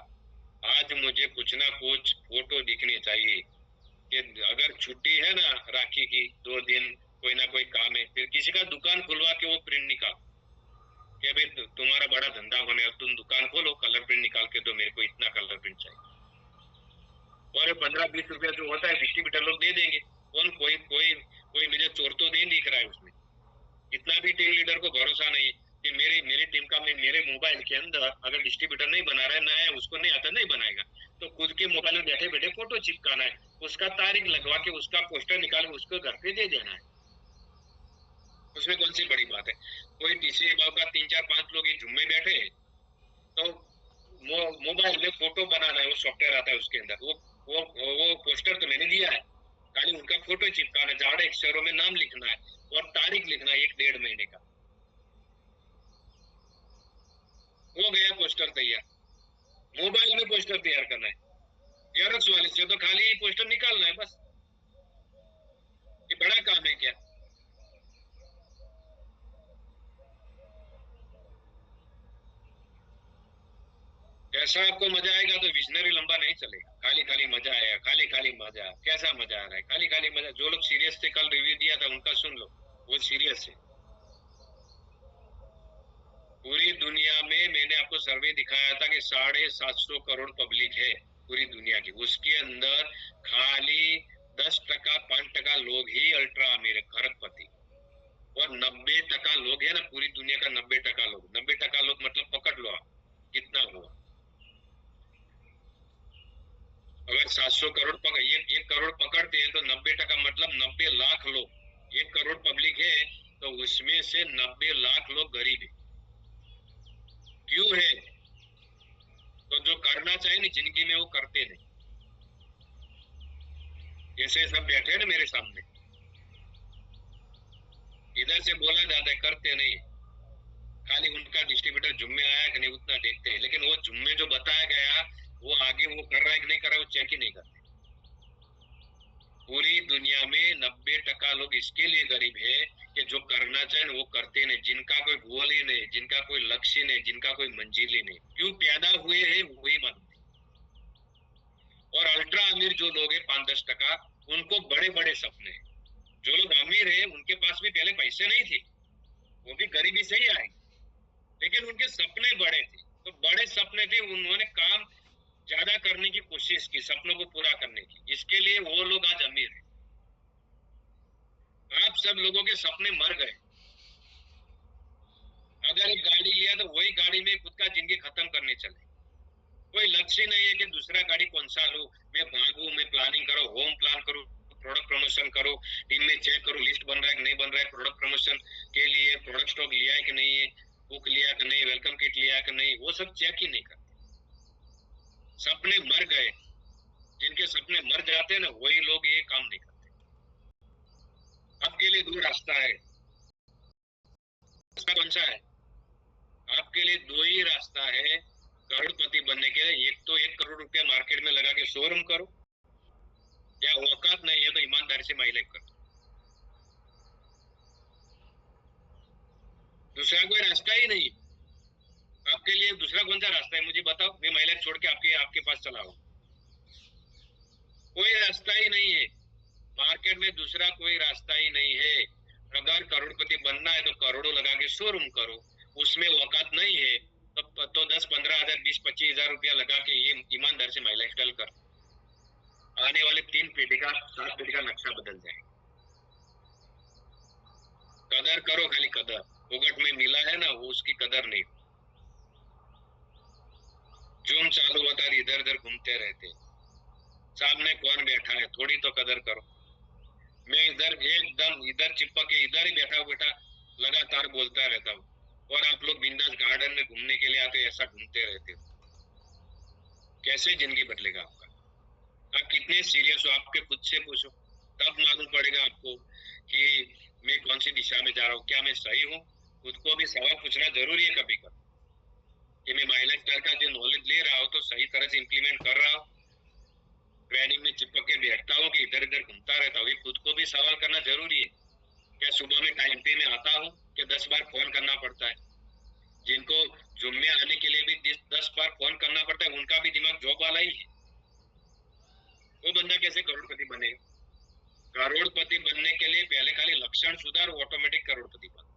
आज मुझे कुछ ना कुछ फोटो दिखनी चाहिए कि अगर छुट्टी है ना राखी की 2 दिन कोई ना कोई काम है, फिर किसी का दुकान खुलवा के वो प्रिंट निकाल कि भाई तुम्हारा बड़ा धंधा होने, तुम दुकान खोलो, कलर प्रिंट निकाल के दो, मेरे को इतना कलर प्रिंट चाहिए. और 15-20 रुपया जो होता है डिस्ट्रीब्यूटर लोग दे देंगे. कौन कोई कोई कोई मुझे चोर तो नहीं दिख रहा है उसमें. इतना भी टीम लीडर को भरोसा नहीं कि मेरी टीम का मेरे मोबाइल के अंदर अगर डिस्ट्रीब्यूटर नहीं बना रहा है, नया उसको नहीं आता, नहीं बनाएगा, तो खुद के मोबाइल में बैठे बैठे फोटो चिपकाना है, उसका तारीख लगवा के उसका पोस्टर निकाल के उसको घर पे दे देना है. उसमें कौन सी बड़ी बात है? कोई टीसी बाबू का 3-4-5 लोग ये जुम्मे बैठे तो मोबाइल में फोटो बनाना है, वो सॉफ्टवेयर आता है उसके अंदर, वो पोस्टर तो मैंने दिया है, खाली उनका फोटो चिपकाना, जाड़े अक्षरों में नाम लिखना है और तारीख लिखना है 1-1.5 महीने का. हो गया पोस्टर तैयार. मोबाइल में पोस्टर तैयार करना है, जेरॉक्स वाले से तो खाली पोस्टर निकालना है बस. ये बड़ा काम है क्या? कैसा आपको मजा आएगा तो विजनरी लंबा नहीं चलेगा. खाली खाली मजा आएगा, खाली खाली मजा. कैसा मजा आ रहा है? खाली खाली मजा. जो लोग सीरियस थे, कल रिव्यू दिया था उनका सुन लो, वो सीरियस है. पूरी दुनिया में मैंने आपको सर्वे दिखाया था कि 750 करोड़ पब्लिक है पूरी दुनिया की. उसके अंदर खाली 10%, 5% लोग ही अल्ट्रा अमीर खरबपति, और 90% लोग है ना पूरी दुनिया का 90% लोग. 90% लोग मतलब पकड़ लो आप कितना हुआ. अगर 700 करोड़ पकड़, 1 करोड़ पकड़ते हैं तो 90% मतलब 90 लाख लोग. 1 करोड़ पब्लिक है तो उसमें से 90 लाख लोग गरीब है. क्यों है? तो जो करना चाहिए ना जिंदगी में वो करते नहीं. ऐसे सब बैठे हैं ना मेरे सामने, इधर से बोला जाता है, करते नहीं. खाली उनका डिस्ट्रीब्यूटर जुम्मे आया कि नहीं उतना देखते हैं, लेकिन वो जुम्मे जो बताया गया वो आगे वो कर रहा है कि नहीं कर रहा है वो चेक ही नहीं करते. पूरी दुनिया में 90% लोग इसके लिए गरीब है कि जो करना चाहे वो करते नहीं, जिनका कोई गोल ही नहीं, जिनका कोई लक्ष्य नहीं, जिनका कोई मंजिल ही नहीं। क्यों पैदा हुए हैं वही मालूम नहीं। और अल्ट्रा अमीर जो लोग हैं 5-10%, उनको बड़े बड़े सपने हैं। जो लोग अमीर है उनके पास भी पहले पैसे नहीं थे, वो भी गरीबी से ही आए, लेकिन उनके सपने बड़े थे। तो बड़े सपने थे, उन्होंने काम ज्यादा करने की कोशिश की सपनों को पूरा करने की, इसके लिए वो लोग आज अमीर है। आप सब लोगों के सपने मर गए। अगर एक गाड़ी लिया तो वही गाड़ी में खुद का जिंदगी खत्म करने चले। कोई लक्ष्य नहीं है कि दूसरा गाड़ी कौन सा लूं, मैं भागू, मैं प्लानिंग करो, होम प्लान करूं, प्रोडक्ट प्रमोशन करो, टीम में चेक करो लिस्ट बन रहा है कि नहीं बन रहा है, प्रोडक्ट प्रमोशन के लिए प्रोडक्ट स्टॉक लिया है कि नहीं है, बुक लिया कि नहीं, वेलकम किट लिया कि नहीं, वो सब चेक ही नहीं करते। सपने मर गए। जिनके सपने मर जाते हैं ना, वही लोग ये काम नहीं करते। आपके लिए दो रास्ता है। रास्ता कौन सा है? आपके लिए दो ही रास्ता है करोड़पति बनने के लिए। एक तो 1 करोड़ रुपया मार्केट में लगा के शोरूम करो, या औकात नहीं है तो ईमानदारी से माई लाइफ करो। दूसरा कोई रास्ता ही नहीं। आपके लिए दूसरा कौन सा रास्ता है मुझे बताओ, मैं माई लाइफ छोड़ के आपके आपके पास चला हूँ। कोई रास्ता ही नहीं है। मार्केट में दूसरा कोई रास्ता ही नहीं है। अगर करोड़पति बनना है तो करोड़ों लगा के शोरूम करो, उसमें औकात नहीं है तो 10-15 हजार 20-25 हजार रुपया लगा के ये ईमानदार से माई लाइफ स्टाइल कर। आने वाले 3 पीढ़ी का 7 पीढ़ी का नक्शा बदल जाए। कदर करो, खाली कदर। फोगट में मिला है ना, वो उसकी कदर नहीं। जूम चालू होता है, इधर उधर घूमते रहते। सामने कौन बैठा है थोड़ी तो कदर करो। मैं इधर एकदम इधर चिपक के इधर ही बैठा बैठा लगातार बोलता रहता हूँ, और आप लोग बिंदास गार्डन में घूमने के लिए आते, ऐसा घूमते रहते हो। कैसे जिंदगी बदलेगा आपका? आप कितने सीरियस हो आपके खुद से पूछो, तब मालूम पड़ेगा आपको कि मैं कौन सी दिशा में जा रहा हूँ, क्या मैं सही हूँ। खुद को भी सवाल पूछना जरूरी है कभी कभी, कि मैं माई लाइफ स्टाइल का जो नॉलेज ले रहा हूँ तो सही तरह से इम्प्लीमेंट कर रहा हूँ। ट्रेनिंग में चिपक के बैठता हूँ कि इधर इधर घूमता रहता हूँ, ये खुद को भी सवाल करना जरूरी है। क्या सुबह में टाइम पे मैं आता हूँ कि 10 बार फोन करना पड़ता है? जिनको जुम में आने के लिए भी 10 बार फोन करना पड़ता है, उनका भी दिमाग जॉब वाला ही है। वो बंदा कैसे करोड़पति बनेगा? करोड़पति बनने के लिए पहले खाली लक्षण सुधार, ऑटोमेटिक करोड़पति बन।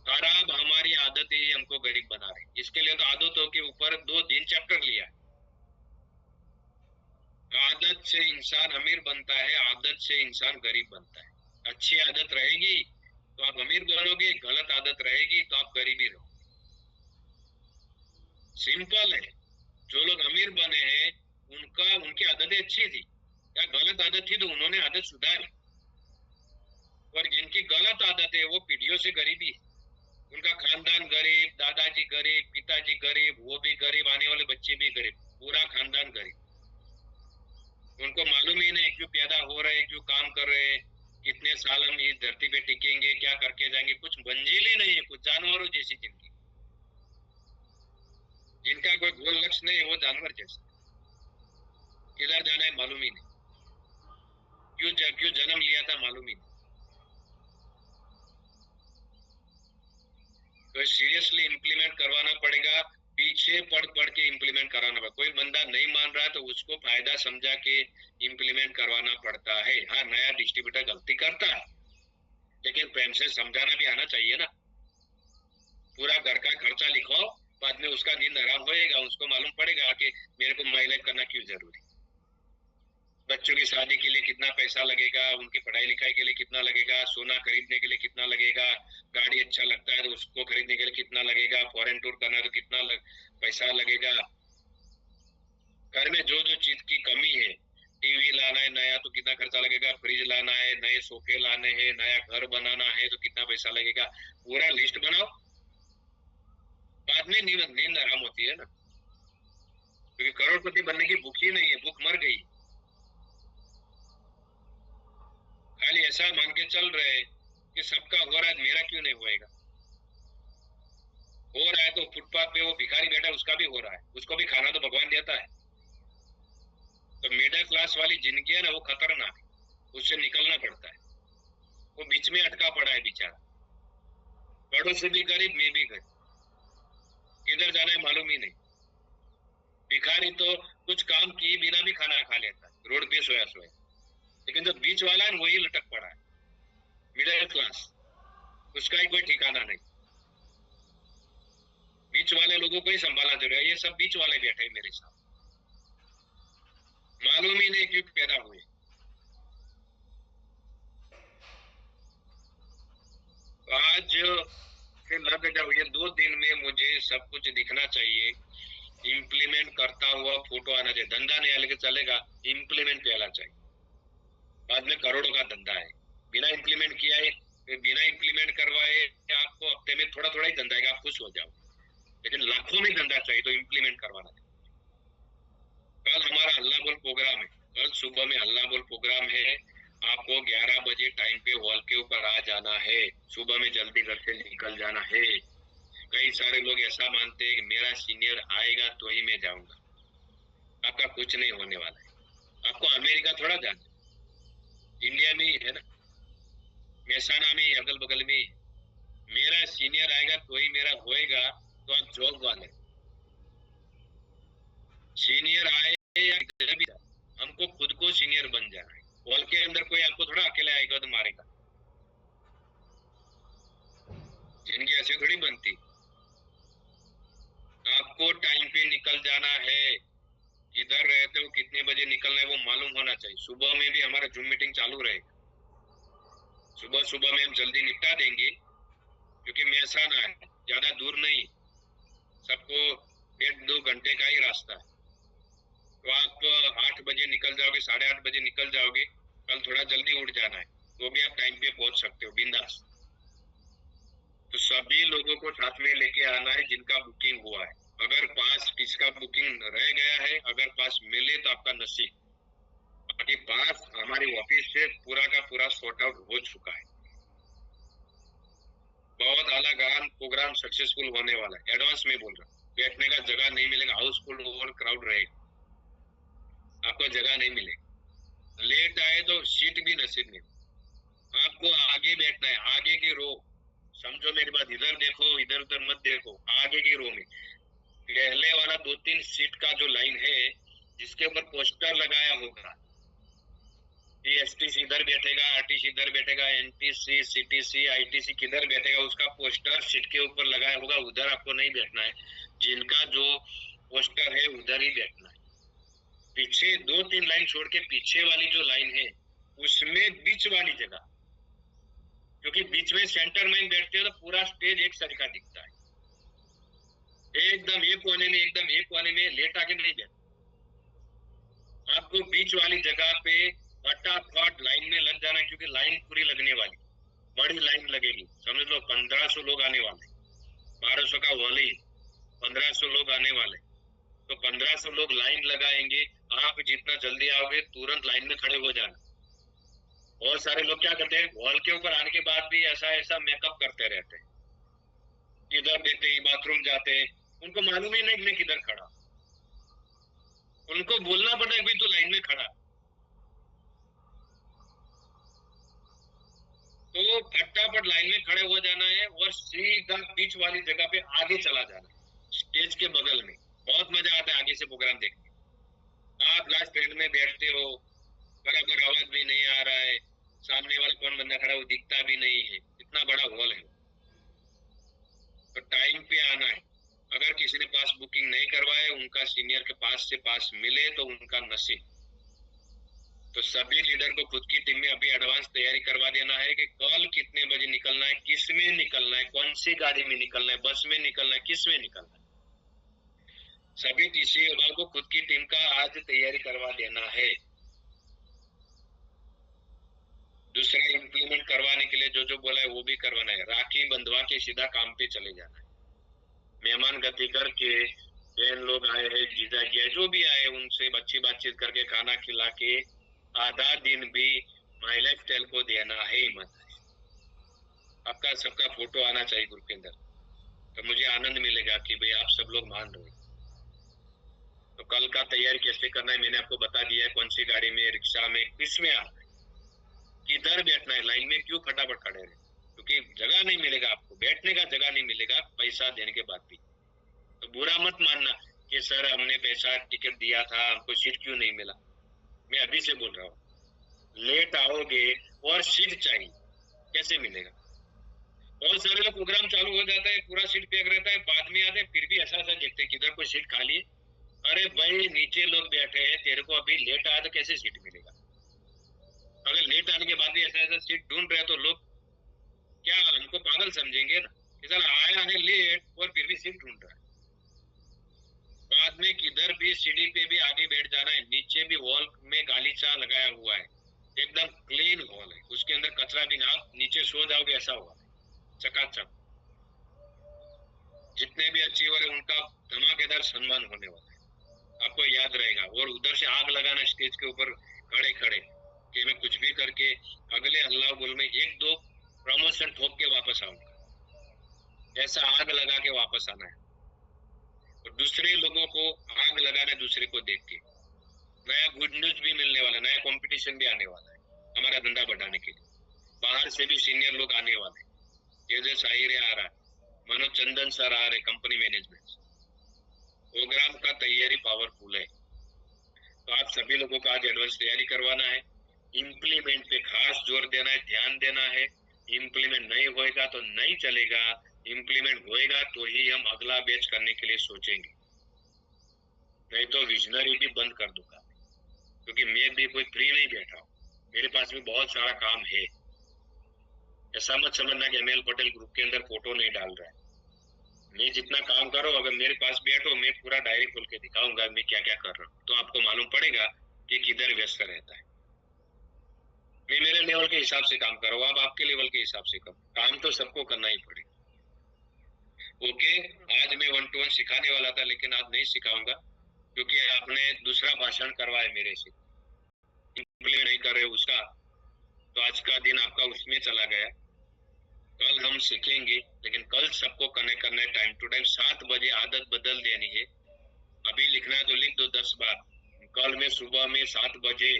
खराब हमारी आदतें ही हमको गरीब बना रही। इसके लिए तो आदतों के ऊपर 2-3 चैप्टर लिया है। आदत से इंसान अमीर बनता है, आदत से इंसान गरीब बनता है। अच्छी आदत रहेगी तो आप अमीर बनोगे, गलत आदत रहेगी तो आप गरीबी रहोगे। सिंपल है। जो लोग अमीर बने हैं उनकी आदतें अच्छी थी, या गलत आदत थी तो उन्होंने आदत सुधारी। और जिनकी गलत आदत है वो पीढ़ियों से गरीबी है। उनका खानदान गरीब, दादाजी गरीब, पिताजी गरीब, वो भी गरीब, आने वाले बच्चे भी गरीब, पूरा खानदान गरीब। उनको मालूम ही नहीं क्यों पैदा हो रहे, क्यों काम कर रहे हैं, कितने साल हम इस धरती पे टिकेंगे, क्या करके जाएंगे, कुछ मंजिल ही नहीं है, कुछ जानवरों जैसी जिंदगी। जिनका कोई गोल लक्ष्य नहीं है वो जानवर जैसे, किधर जाना है मालूम ही नहीं, क्यों जन्म लिया था मालूम ही नहीं। तो सीरियसली इम्प्लीमेंट करवाना पड़ेगा, पीछे पढ़ पढ़ के इम्प्लीमेंट कराना पड़ेगा। कोई बंदा नहीं मान रहा तो उसको फायदा समझा के इम्प्लीमेंट करवाना पड़ता है। हाँ, नया डिस्ट्रीब्यूटर गलती करता है, लेकिन प्रेम से समझाना भी आना चाहिए ना। पूरा घर का खर्चा लिखवाओ, बाद में उसका नींद आराम होएगा, उसको मालूम पड़ेगा कि मेरे को माई लाइफ करना क्यों जरूरी। बच्चों की शादी के लिए कितना पैसा लगेगा, उनकी पढ़ाई लिखाई के लिए कितना लगेगा, सोना खरीदने के लिए कितना लगेगा, गाड़ी अच्छा लगता है तो उसको खरीदने के लिए कितना लगेगा, फॉरेन टूर करना है तो कितना पैसा लगेगा। घर में जो जो चीज की कमी है, टीवी लाना है नया तो कितना खर्चा लगेगा, फ्रिज लाना है, नए सोफे लाने हैं, नया घर बनाना है तो कितना पैसा लगेगा, पूरा लिस्ट बनाओ। बाद में नींद नींद आराम होती है ना, क्योंकि करोड़पति बनने की भूख ही नहीं है, भूख मर गई। खाली ऐसा मान के चल रहे कि सबका हो रहा है, मेरा क्यों नहीं होएगा। हो रहा है तो फुटपाथ पे वो भिखारी बैठा उसका भी हो रहा है, उसको भी खाना तो भगवान देता है। तो मिडिल क्लास वाली जिंदगी है ना, वो खतरनाक है। उससे निकलना पड़ता है। वो बीच में अटका पड़ा है बेचारा, पड़ोसी भी गरीब, मैं भी गरीब, किधर जाना है मालूम ही नहीं। भिखारी तो कुछ काम किए बिना भी खाना खा लेता है, रोड पे सोया सोया, लेकिन जो बीच वाला है वही लटक पड़ा है, मिडिल क्लास, उसका ही कोई ठिकाना नहीं। बीच वाले लोगों को ही संभालना जरूरी है। ये सब बीच वाले बैठे हैं मेरे साथ, मालूम ही नहीं क्यों पैदा हुए। आज से लग जाओ, ये 2 दिन में मुझे सब कुछ दिखना चाहिए, इम्प्लीमेंट करता हुआ फोटो आना चाहिए। धंधा नहीं अलग चलेगा, इम्प्लीमेंट पहला चाहिए, बाद में करोड़ों का धंधा है। बिना इम्प्लीमेंट किया है, बिना इम्प्लीमेंट करवाए आपको हफ्ते में थोड़ा थोड़ा ही धंधा है, आप खुश हो जाओ, लेकिन लाखों में धंधा चाहिए तो इम्प्लीमेंट करवाना चाहिए। कल हमारा हल्ला बोल प्रोग्राम है, कल सुबह में हल्ला बोल प्रोग्राम है। आपको 11 बजे टाइम पे हॉल के ऊपर आ जाना है, सुबह में जल्दी घर से निकल जाना है। कई सारे लोग ऐसा मानते हैं कि मेरा सीनियर आएगा तो ही मैं जाऊंगा। आपका कुछ नहीं होने वाला है। आपको अमेरिका थोड़ा जाना, इंडिया में ही है ना, मेहसाना में, अगल बगल में। मेरा सीनियर आएगा तो ही मेरा होएगा, तो आप जॉब वाले। सीनियर आए या भी, हमको खुद को सीनियर बन जाना है। हॉल के अंदर कोई आपको थोड़ा अकेले आएगा तो मारेगा, जिंदगी ऐसे थोड़ी बनती। आपको टाइम पे निकल जाना है, इधर रहते हो कितने बजे निकलना है वो मालूम होना चाहिए। सुबह में भी हमारा जूम मीटिंग चालू रहेगा, सुबह सुबह में हम जल्दी निपटा देंगे, क्योंकि मेहसाना है, ज्यादा दूर नहीं, सबको 1.5-2 घंटे का ही रास्ता है। तो आप 8 बजे निकल जाओगे, 8:30 बजे निकल जाओगे, कल थोड़ा जल्दी उठ जाना है, तो भी आप टाइम पे पहुंच सकते हो बिंदास। तो सभी लोगों को साथ में लेके आना है जिनका बुकिंग हुआ है। अगर पास किसका बुकिंग रह गया है, अगर पास मिले तो आपका नसीब, बाकी पास हमारी ऑफिस से पूरा का पूरा सॉर्ट आउट हो चुका है। बहुत आला प्रोग्राम सक्सेसफुल होने वाला है, एडवांस में बोल रहा हूँ। बैठने का जगह नहीं मिलेगा, हाउसफुल ओवर क्राउड रहेगा, आपको जगह नहीं मिलेगी। लेट आए तो सीट भी नसीब नहीं। आपको आगे बैठना है, आगे की रो, समझो मेरी बात, इधर देखो इधर उधर मत देखो, आगे की रो में पहले वाला 2-3 सीट का जो लाइन है, जिसके ऊपर पोस्टर लगाया होगा कि एसटीसी इधर बैठेगा, आरटीसी इधर बैठेगा, एनटीसी, सीटीसी, आईटीसी किधर बैठेगा, उसका पोस्टर सीट के ऊपर लगाया होगा, उधर आपको नहीं बैठना है। जिनका जो पोस्टर है उधर ही बैठना है। पीछे 2-3 लाइन छोड़ के पीछे वाली जो लाइन है उसमें बीच वाली जगह, क्योंकि बीच में सेंटर में बैठते हो तो पूरा स्टेज एक सर का दिखता है। एकदम एक कोने में, एकदम एक कोने में लेट आके नहीं बैठना, आपको बीच वाली जगह पे फटाफट लाइन में लग जाना, क्योंकि लाइन पूरी लगने वाली, बड़ी लाइन लगेगी। समझ लो 1500 लोग आने वाले, 1200 का वॉली, 1500 लोग आने वाले, तो 1500 लोग लाइन लगाएंगे। आप जितना जल्दी आओगे तुरंत लाइन में खड़े हो जाना। बहुत सारे लोग क्या करते हैं, हॉल के ऊपर आने के बाद भी ऐसा ऐसा मेकअप करते रहते हैं, इधर देखते ही बाथरूम जाते हैं, उनको मालूम ही नहीं मैं किधर खड़ा। उनको बोलना पड़ता है भाई तू लाइन में खड़ा। तो फटाफट लाइन में खड़े हो जाना है और सीधा बीच वाली जगह पे आगे चला जाना है, स्टेज के बगल में। बहुत मजा आता है आगे से प्रोग्राम देखने। आप लास्ट एंड में बैठते हो, बराबर आवाज भी नहीं आ रहा है, सामने वाला कौन बंदा खड़ा है वो दिखता भी नहीं है, इतना बड़ा हॉल है। तो टाइम पे आना है। अगर किसी ने पास बुकिंग नहीं करवाए, उनका सीनियर के पास से पास मिले तो उनका नसीब। तो सभी लीडर को खुद की टीम में अभी एडवांस तैयारी करवा देना है कि कल कितने बजे निकलना है, किस में निकलना है, कौन सी गाड़ी में निकलना है, बस में निकलना है, किस में निकलना है। सभी टीसी विभाग को खुद की टीम का आज तैयारी करवा देना है। दूसरा, इम्प्लीमेंट करवाने के लिए जो जो बोला है वो भी करवाना है। राखी बंधवा के सीधा काम पे चले जाना है। मेहमान गति करके, बहन लोग आए हैं, जीजा जी आए, जो भी आए उनसे अच्छी बातचीत करके खाना खिला के आधा दिन भी माई लाइफ स्टाइल को देना है। मत आपका सबका फोटो आना चाहिए ग्रुप के अंदर, तो मुझे आनंद मिलेगा कि भाई आप सब लोग मान रहे हो। तो कल का तैयारी कैसे करना है मैंने आपको बता दिया है, कौन सी गाड़ी में, रिक्शा में, किस में आना है। किधर बैठना है, लाइन में क्यों फटाफट खड़े रहे, क्योंकि जगह नहीं मिलेगा आपको, बैठने का जगह नहीं मिलेगा पैसा देने के बाद भी। तो बुरा मत मानना कि सर हमने पैसा टिकट दिया था, हमको सीट क्यों नहीं मिला। मैं अभी से बोल रहा हूँ, लेट आओगे और सीट चाहिए, कैसे मिलेगा। बहुत सारे लोग प्रोग्राम चालू हो जाता है, पूरा सीट पैक रहता है, बाद में आते फिर भी ऐसा देखते हैं किधर कोई सीट खाली है। अरे भाई नीचे लोग बैठे हैं, तेरे को अभी लेट आया तो कैसे सीट मिलेगा। अगर लेट आने के बाद भी ऐसा सीट ढूंढ रहे तो लोग क्या हमको पागल समझेंगे ना, कि सर आया है लेट और फिर भी सीट ढूंढ रहा है। बाद में किधर भी सीढ़ी पे भी आगे बैठ जाना है, नीचे भी हॉल में गालीचा लगाया हुआ है, एकदम क्लीन हॉल है, उसके अंदर कचरा भी ना, आप नीचे सो जाओगे ऐसा हुआ चकाचक। जितने भी अचीवर है उनका धमाकेदार सम्मान होने वाला है, आपको याद रहेगा। और उधर से आग लगाना स्टेज के ऊपर खड़े खड़े कि मैं कुछ भी करके अगले अल्लाह बोल में एक दो प्रमोशन ठोक के वापस आऊंगा, ऐसा आग लगा के वापस आना है। और दूसरे लोगों को आग लगाना, दूसरे को देख के नया गुड न्यूज भी मिलने वाला, नया कंपटीशन भी आने वाला है हमारा धंधा बढ़ाने के लिए। बाहर से भी सीनियर लोग आने वाले, तेजस आहिरे आ रहा है, मनोज चंदन सर आ रहे कंपनी मैनेजमेंट। प्रोग्राम का तैयारी पावरफुल है, तो आप सभी लोगों को आज एडवांस तैयारी करवाना है, इम्प्लीमेंट पे खास जोर देना है, ध्यान देना है। इम्प्लीमेंट नहीं होएगा तो नहीं चलेगा, इम्प्लीमेंट होएगा तो ही हम अगला बैच करने के लिए सोचेंगे, नहीं तो विजनरी भी बंद कर दूंगा। क्योंकि मैं भी कोई फ्री नहीं बैठा हूँ, मेरे पास भी बहुत सारा काम है। ऐसा मत समझना कि एमएल पटेल ग्रुप के अंदर फोटो नहीं डाल रहा है, मैं जितना काम करो, अगर मेरे पास बैठो मैं पूरा डायरी खोल के दिखाऊंगा मैं क्या क्या कर रहा हूँ, तो आपको मालूम पड़ेगा कि किधर व्यस्त रहता है। मैं मेरे लेवल के हिसाब से काम करो, आप आपके लेवल के हिसाब से करो, काम तो सबको करना ही पड़ेगा। ओके, आज मैं 1 to 1 सिखाने वाला था लेकिन आज नहीं सिखाऊंगा, क्योंकि आपने दूसरा भाषण करवाया मेरे से, इम्प्लीमेंट नहीं कर रहे उसका, तो आज का दिन आपका उसमें चला गया। कल हम सीखेंगे, लेकिन कल सबको कनेक्ट करना है टाइम टू टाइम। 7 बजे आदत बदल देनी है, अभी लिखना है तो लिख दो 10 बार। कल मैं सुबह में 7 बजे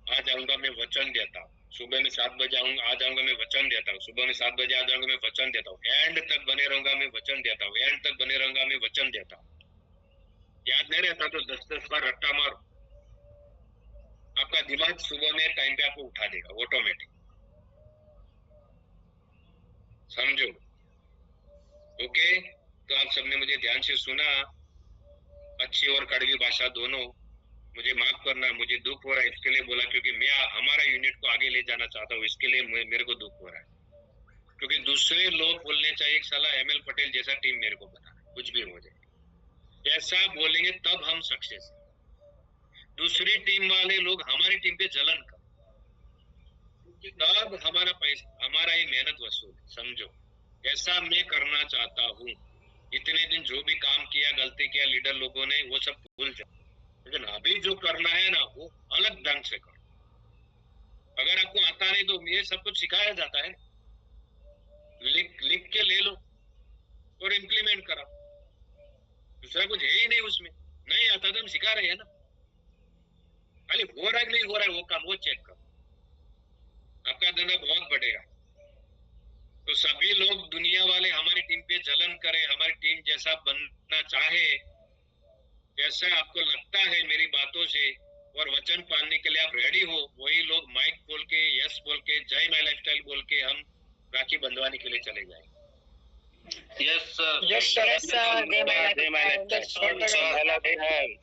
आ जाऊंगा, मैं वचन देता हूँ। सुबह में 7 बजे आ जाऊंगा, मैं वचन देता हूँ। सुबह में 7 बजे आ जाऊंगा, मैं वचन देता हूँ। एंड तक बने रहूंगा, मैं वचन देता हूँ। एंड तक बने रहूंगा, मैं वचन देता हूँ। याद नहीं रहता तो 10-10 बार रट्टा मारो, आपका दिमाग सुबह में टाइम पे आपको उठा देगा ऑटोमेटिक, समझो। ओके, तो आप सबने मुझे ध्यान से सुना, अच्छी और कड़वी भाषा दोनों, मुझे माफ करना, मुझे दुख हो रहा है इसके लिए बोला, क्योंकि मैं हमारा यूनिट को आगे ले जाना चाहता हूँ, इसके लिए मेरे को दुख हो रहा है। क्योंकि दूसरे लोग बोलने चाहिए साला एमएल पटेल जैसा टीम मेरे को बना, कुछ भी हो जाए ऐसा बोलेंगे तब हम सक्सेस। दूसरी टीम वाले लोग हमारी टीम पे जलन कर, तब हमारा पैसा, हमारा ये मेहनत वसूल, समझो। ऐसा मैं करना चाहता हूँ। इतने दिन जो भी काम किया, गलती किया लीडर लोगों ने, वो सब भूल जाओ, लेकिन अभी जो करना है ना वो अलग ढंग से करो। अगर आपको आता नहीं तो ये सब कुछ सिखाया जाता है, लिख के ले लो और इम्प्लीमेंट करो, दूसरा कुछ है ही नहीं उसमें। नहीं आता तो हम सिखा रहे हैं ना, खाली हो रहा है नहीं हो रहा है वो काम वो चेक करो, आपका धंधा बहुत बढ़ेगा। तो सभी लोग दुनिया वाले हमारी टीम पे जलन करें, हमारी टीम जैसा बनना चाहे, जैसा आपको लगता है मेरी बातों से, और वचन पालने के लिए आप रेडी हो, वही लोग माइक बोल के, यस बोल के, जय माई लाइफस्टाइल बोल के हम राखी बंधवाने के लिए चले जाएंगे। Yes, sir. Yes, sir. Yes, sir. Jai Mai Lakshmi. Jai Mai Lakshmi.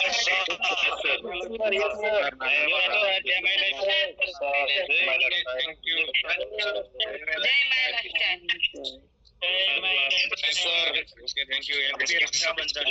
Yes, sir. Yes, sir. Yes, sir. Yes, sir. Jai Mai Lakshmi. Thank you. जय Maharashtra. Yes, sir. Okay, thank you. Every अच्छा बंदा